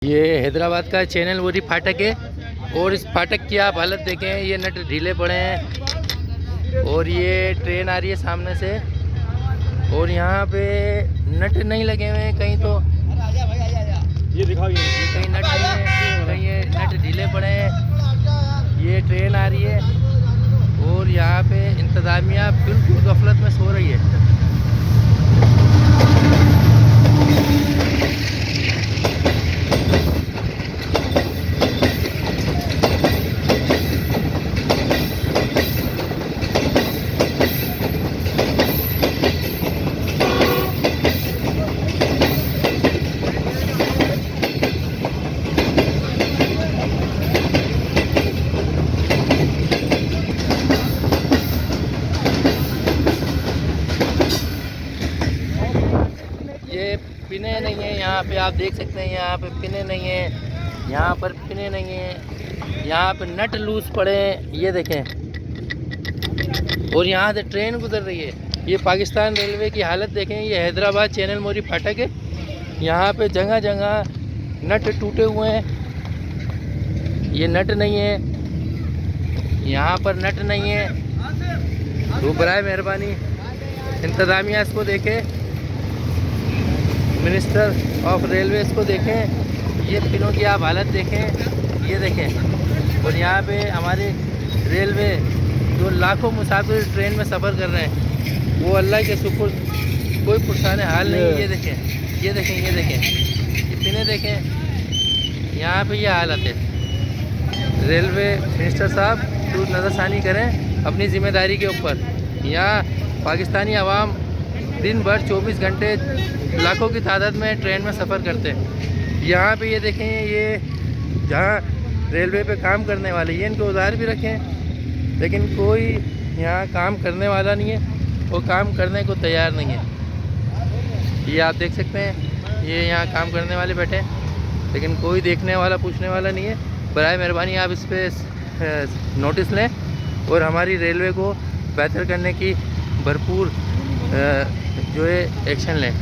ये हैदराबाद का चैनल वोरी फाटक है और इस फाटक की आप हालत देखें, ये नट ढीले पड़े हैं और ये ट्रेन आ रही है सामने से और यहाँ पे नट नहीं लगे हुए हैं कहीं, तो ये दिखाओ, ये कहीं नट नहीं है, कहीं ये नट ढीले पड़े हैं। ये ट्रेन आ रही है और यहाँ पे इंतज़ामिया बिल्कुल गफलत में सो रही है। ये पिने नहीं है, यहाँ पे आप देख सकते हैं, यहाँ पे पिने नहीं है, यहाँ पर पिने नहीं है, यहाँ पे नट लूज पड़े हैं, ये देखें। और यहाँ से ट्रेन गुजर रही है। ये पाकिस्तान रेलवे की हालत देखें। ये हैदराबाद चैनल मोरी फाटक है। यहाँ पे जगह जगह नट टूटे हुए हैं, ये नट नहीं है, यहाँ पर नट नहीं है। तो बराए मेहरबानी इंतज़ामिया इसको देखें, मिनिस्टर ऑफ रेलवेज़ को देखें, ये पिनों की आप हालत देखें, ये देखें। और यहाँ पे हमारे रेलवे जो लाखों मुसाफिर ट्रेन में सफ़र कर रहे हैं, वो अल्लाह के शुक्र कोई पुरसान हाल नहीं है। ये देखें, ये देखें, ये देखें, ये पिने देखें, यहाँ पे ये हालत है। रेलवे मिनिस्टर साहब तो नज़रसानी करें अपनी ज़िम्मेदारी के ऊपर। यहाँ पाकिस्तानी अवाम दिन भर 24 घंटे लाखों की तादाद में ट्रेन में सफ़र करते हैं। यहाँ पे ये देखें, ये जहाँ रेलवे पे काम करने वाले, ये इनके औजार भी रखें, लेकिन कोई यहाँ काम करने वाला नहीं है, वो काम करने को तैयार नहीं है। ये आप देख सकते हैं, ये यहाँ काम करने वाले बैठे हैं, लेकिन कोई देखने वाला पूछने वाला नहीं है। बराए मेहरबानी आप इस पर नोटिस लें और हमारी रेलवे को बेहतर करने की भरपूर जो है एक्शन लें।